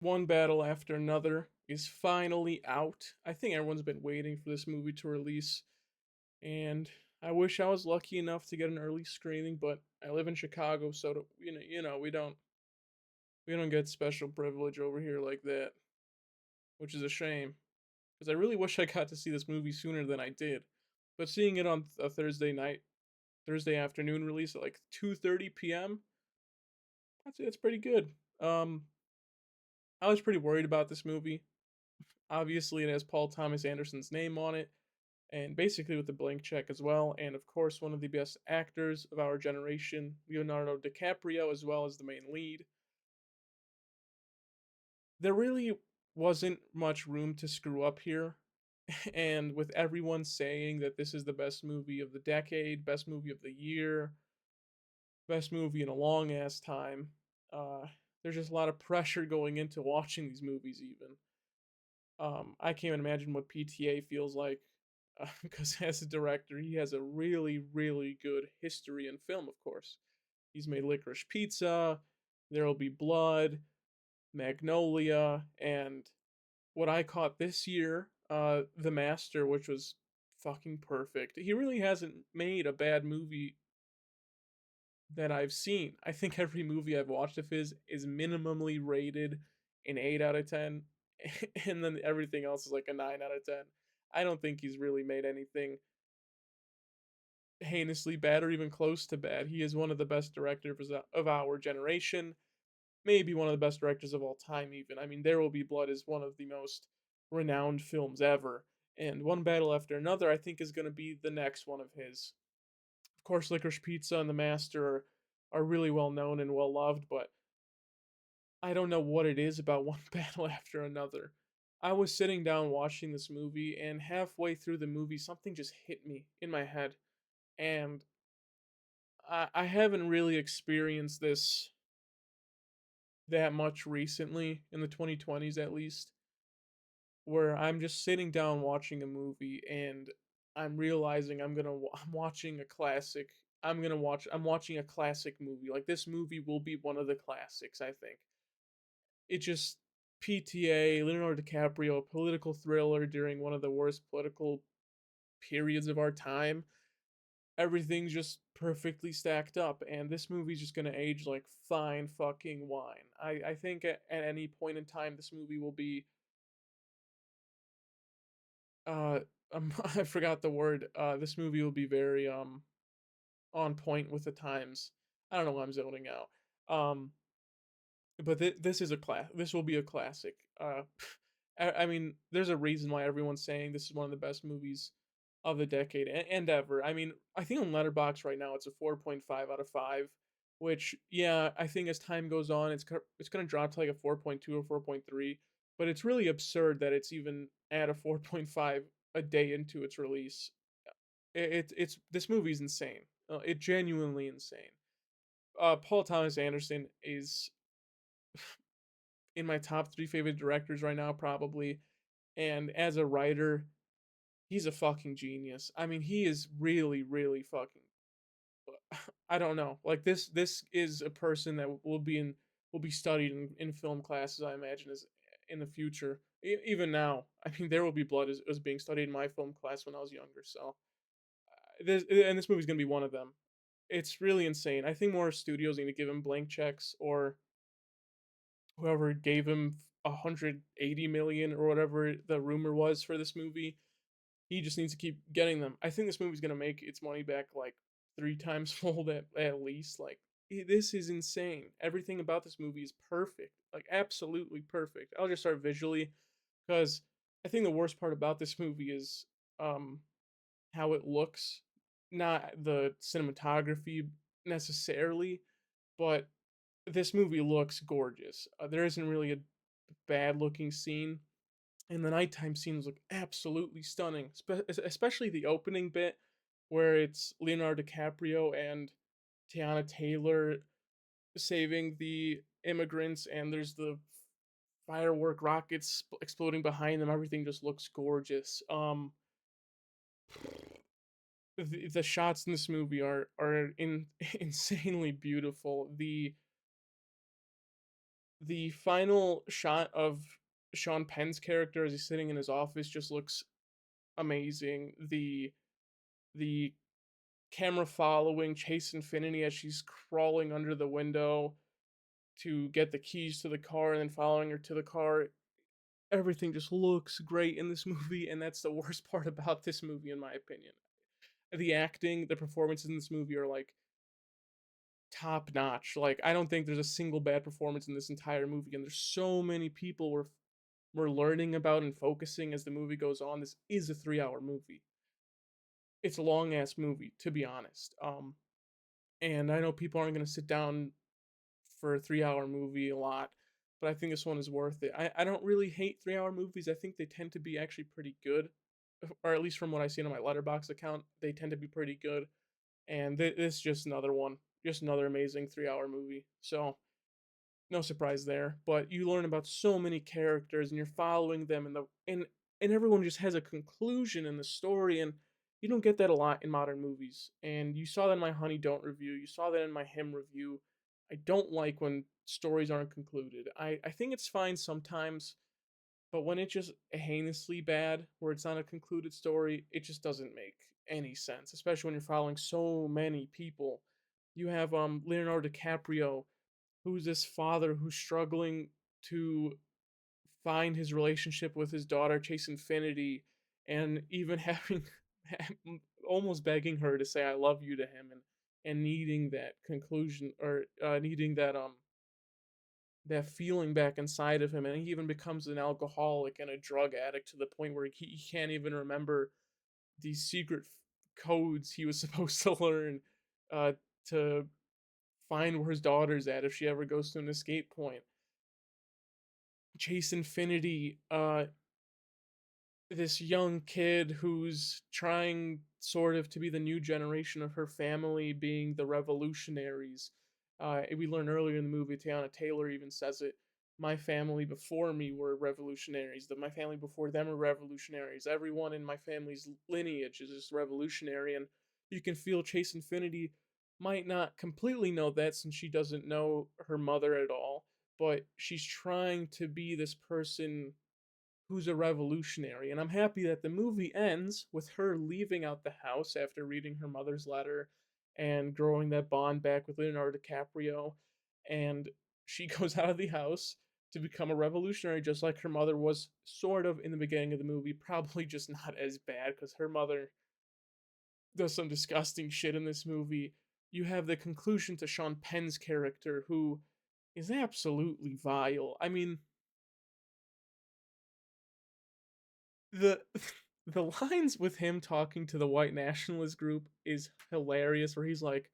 One Battle After Another is finally out. I think everyone's been waiting for this movie to release, and I wish I was lucky enough to get an early screening, but I live in Chicago, so we don't get special privilege over here like that, which is a shame. Because I really wish I got to see this movie sooner than I did. But seeing it on a Thursday night, Thursday afternoon release at like 2:30 p.m., that's pretty good. Um, I was pretty worried about this movie. Obviously, it has Paul Thomas Anderson's name on it, and basically with the blank check as well. And of course, one of the best actors of our generation, Leonardo DiCaprio, as well as the main lead. There really wasn't much room to screw up here. And with everyone saying that this is the best movie of the decade, best movie of the year, best movie in a long ass time, uh, there's just a lot of pressure going into watching these movies, even. I can't even imagine what PTA feels like because as a director, he has a really, really good history in film, of course. He's made Licorice Pizza, There Will Be Blood, Magnolia, and what I caught this year, The Master, which was fucking perfect. He really hasn't made a bad movie that I've seen. I think every movie I've watched of his is minimally rated an 8 out of 10, and then everything else is like a 9 out of 10. I don't think he's really made anything heinously bad or even close to bad. He is one of the best directors of our generation, maybe one of the best directors of all time, even. I mean, There Will Be Blood is one of the most renowned films ever, and One Battle After Another, I think, is going to be the next one of his. Of course, Licorice Pizza and The Master are really well known and well loved, but I don't know what it is about One Battle After Another. I was sitting down watching this movie, and halfway through the movie, something just hit me in my head. And I haven't really experienced this that much recently, in the 2020s at least, where I'm just sitting down watching a movie and I'm realizing I'm watching a classic. I'm watching a classic movie. Like this movie will be one of the classics, I think. It just PTA, Leonardo DiCaprio, a political thriller during one of the worst political periods of our time. Everything's just perfectly stacked up, and this movie's just gonna age like fine fucking wine. I think at any point in time, this movie will be uh I forgot the word. This movie will be very on point with the times. I don't know why I'm zoning out. But this is a class. This will be a classic. I mean, there's a reason why everyone's saying this is one of the best movies of the decade and ever. I mean, I think on Letterbox right now it's a 4.5 out of 5, which yeah, I think as time goes on it's going to drop to like a 4.2 or 4.3, but it's really absurd that it's even at a 4.5 a day into its release. It's this movie's insane. It genuinely insane. Paul Thomas Anderson is in my top 3 favorite directors right now probably, and as a writer, he's a fucking genius. I mean, he is really, really fucking. I don't know. Like this is a person that will be studied in film classes. I imagine is in the future. Even now, I mean, There Will Be Blood is being studied in my film class when I was younger. So this movie's gonna be one of them. It's really insane. I think more studios need to give him blank checks, or whoever gave him 180 million or whatever the rumor was for this movie. He just needs to keep getting them. I think this movie's gonna make its money back like 3 times fold at least. Like this is insane. Everything about this movie is perfect, like absolutely perfect. I'll just start visually because I think the worst part about this movie is um how it looks, not the cinematography necessarily, but this movie looks gorgeous. There isn't really a bad looking scene, and the nighttime scenes look absolutely stunning, especially the opening bit where it's Leonardo DiCaprio and Tiana Taylor saving the immigrants, and there's the firework rockets exploding behind them. Everything just looks gorgeous. The shots in this movie are insanely beautiful. The final shot of Sean Penn's character as he's sitting in his office just looks amazing. The camera following Chase Infinity as she's crawling under the window to get the keys to the car and then following her to the car. Everything just looks great in this movie, and that's the worst part about this movie, in my opinion. The acting, the performances in this movie are like top notch. Like I don't think there's a single bad performance in this entire movie, and there's so many people we're learning about and focusing as the movie goes on. This is a 3 hour movie. It's a long ass movie, to be honest. And I know people aren't gonna sit down for a 3 hour movie a lot, but I think this one is worth it. I don't really hate 3 hour movies. I think they tend to be actually pretty good, or at least from what I see on my Letterbox account, they tend to be pretty good. And this is just another one, just another amazing 3 hour movie. So no surprise there. But you learn about so many characters, and you're following them, and everyone just has a conclusion in the story, and you don't get that a lot in modern movies. And you saw that in my Honey Don't review. You saw that in my Him review. I don't like when stories aren't concluded. I think it's fine sometimes, but when it's just heinously bad, where it's not a concluded story, it just doesn't make any sense. Especially when you're following so many people. You have Leonardo DiCaprio, who's this father who's struggling to find his relationship with his daughter Chase Infinity, and even having almost begging her to say I love you to him, and needing that conclusion, or needing that feeling back inside of him, and he even becomes an alcoholic and a drug addict to the point where he can't even remember these secret codes he was supposed to learn uh, to find where his daughter's at if she ever goes to an escape point. Chase Infinity, this young kid who's trying sort of to be the new generation of her family, being the revolutionaries. We learn earlier in the movie, Tiana Taylor even says it. My family before me were revolutionaries. That my family before them were revolutionaries. Everyone in my family's lineage is just revolutionary, and you can feel Chase Infinity might not completely know that since she doesn't know her mother at all, but she's trying to be this person who's a revolutionary. And I'm happy that the movie ends with her leaving out the house after reading her mother's letter and growing that bond back with Leonardo DiCaprio. And she goes out of the house to become a revolutionary, just like her mother was sort of in the beginning of the movie. Probably just not as bad because her mother does some disgusting shit in this movie. You have the conclusion to Sean Penn's character, who is absolutely vile. I mean, the the lines with him talking to the white nationalist group is hilarious, where he's like,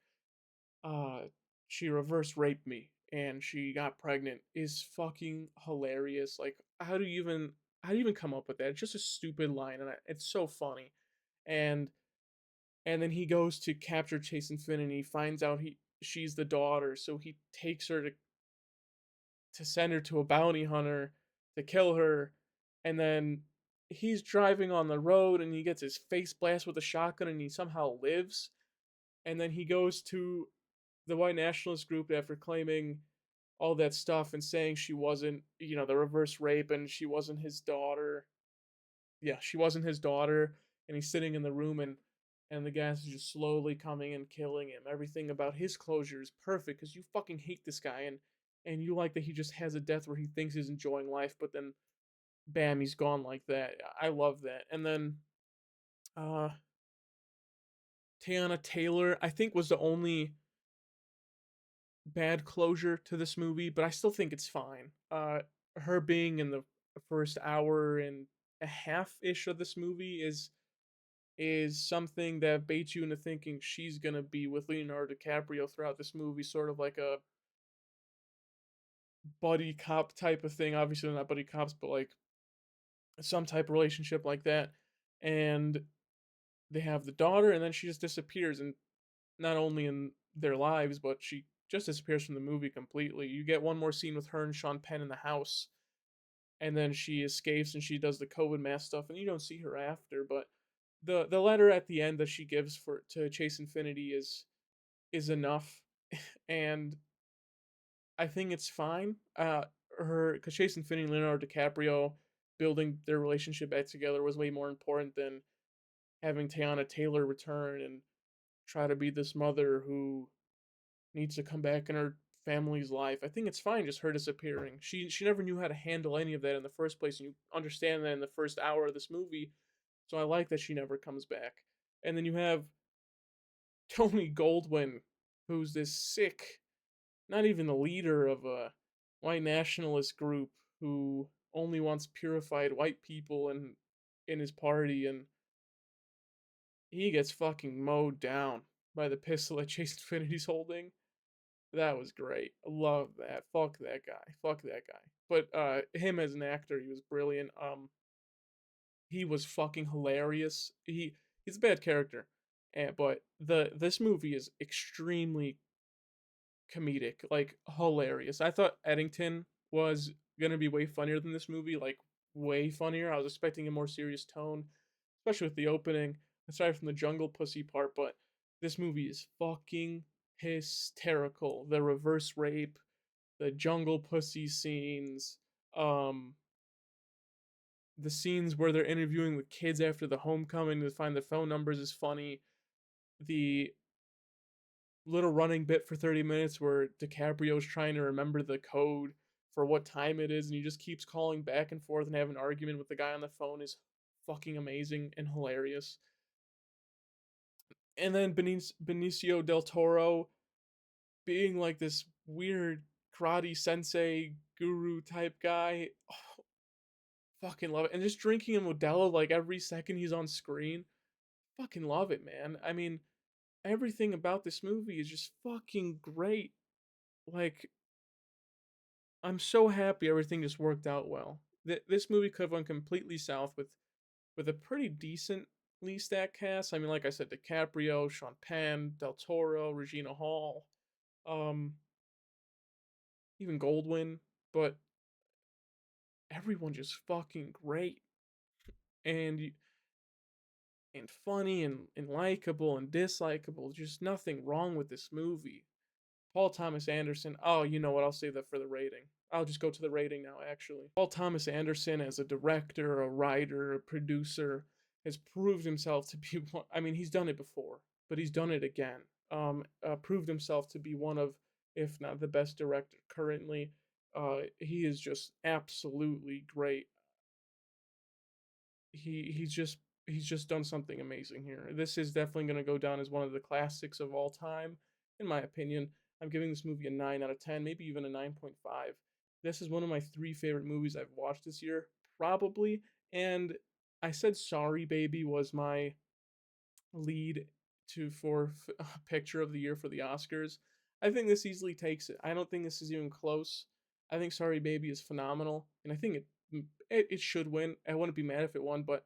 uh she reverse raped me and she got pregnant, is fucking hilarious. Like how do you even come up with that? It's just a stupid line, and it's so funny. and and then he goes to capture Chase Infinity, finds out she's the daughter, so he takes her to send her to a bounty hunter to kill her. And then he's driving on the road and he gets his face blasted with a shotgun and he somehow lives. And then he goes to the white nationalist group after claiming all that stuff and saying she wasn't, the reverse rape, and she wasn't his daughter. Yeah, she wasn't his daughter. And he's sitting in the room, and the gas is just slowly coming and killing him. Everything about his closure is perfect because you fucking hate this guy, and you like that he just has a death where he thinks he's enjoying life, but then bam, he's gone like that. I love that. And then uh Tiana Taylor, I think, was the only bad closure to this movie, but I still think it's fine. Her being in the first hour and a half ish of this movie is something that baits you into thinking she's gonna be with Leonardo DiCaprio throughout this movie, sort of like a buddy cop type of thing. Obviously, they're not buddy cops, but like some type of relationship like that. And they have the daughter, and then she just disappears, and not only in their lives, but she just disappears from the movie completely. You get one more scene with her and Sean Penn in the house, and then she escapes and she does the COVID mask stuff, and you don't see her after. But the letter at the end that she gives for to Chase Infinity is enough, and I think it's fine. her because Jason Finney and Leonardo DiCaprio building their relationship back together was way more important than having Teyana Taylor return and try to be this mother who needs to come back in her family's life. I think it's fine just her disappearing. She never knew how to handle any of that in the first place, and you understand that in the first hour of this movie. So I like that she never comes back. And then you have Tony Goldwyn, who's this sick, not even the leader of a white nationalist group who only wants purified white people in his party, and he gets fucking mowed down by the pistol that Jason Finity's holding. That was great. I love that. Fuck that guy. Fuck that guy. But him as an actor, he was brilliant. He was fucking hilarious. He's a bad character. But this movie is extremely comedic, like hilarious. I thought Eddington was gonna be way funnier than this movie, like way funnier. I was expecting a more serious tone, especially with the opening, aside from the jungle pussy part, but this movie is fucking hysterical. The reverse rape, the jungle pussy scenes, um, the scenes where they're interviewing the kids after the homecoming to find the phone numbers is funny. The little running bit for 30 minutes where DiCaprio's trying to remember the code for what time it is and he just keeps calling back and forth and having an argument with the guy on the phone is fucking amazing and hilarious. And then Benicio del Toro being like this weird karate sensei guru type guy. Oh, fucking love it. And just drinking a Modelo like every second he's on screen. Fucking love it, man. I mean, everything about this movie is just fucking great. Like, I'm so happy everything just worked out well. This movie could have gone completely south with a pretty decently stacked cast. I mean, like I said, DiCaprio, Sean Penn, Del Toro, Regina Hall, um, even Goldwyn, but everyone just fucking great and and funny and likable and dislikable. Just nothing wrong with this movie. Paul Thomas Anderson. Oh, you know what? I'll save that for the rating. I'll just go to the rating now, actually. Paul Thomas Anderson, as a director, a writer, a producer, has proved himself to be one. I mean, he's done it before, but he's done it again. Proved himself to be one of, if not the best director currently. He is just absolutely great. He's just done something amazing here. This is definitely going to go down as one of the classics of all time, in my opinion. I'm giving this movie a 9 out of 10, maybe even a 9.5. This is one of my three favorite movies I've watched this year, probably. And I said Sorry Baby was my lead to for picture of the year for the Oscars. I think this easily takes it. I don't think this is even close. I think Sorry Baby is phenomenal, and I think it should win. I wouldn't be mad if it won, but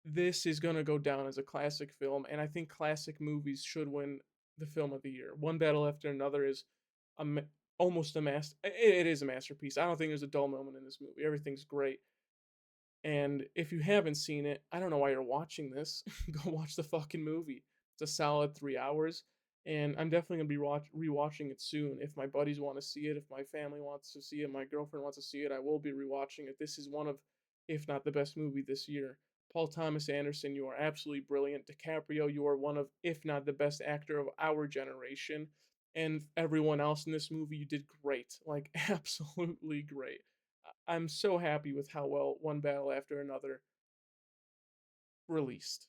this is gonna go down as a classic film, and I think classic movies should win the film of the year. One Battle After Another is a almost a master. It is a masterpiece. I don't think there's a dull moment in this movie. Everything's great. And if you haven't seen it, I don't know why you're watching this. Go watch the fucking movie. It's a solid 3 hours, and I'm definitely gonna be rewatching it soon. If my buddies want to see it, if my family wants to see it, my girlfriend wants to see it, I will be rewatching it. This is one of, if not the best movie this year. Paul Thomas Anderson, you are absolutely brilliant. DiCaprio, you are one of, if not the best actor of our generation. And everyone else in this movie, you did great. Like, absolutely great. I'm so happy with how well One Battle After Another released.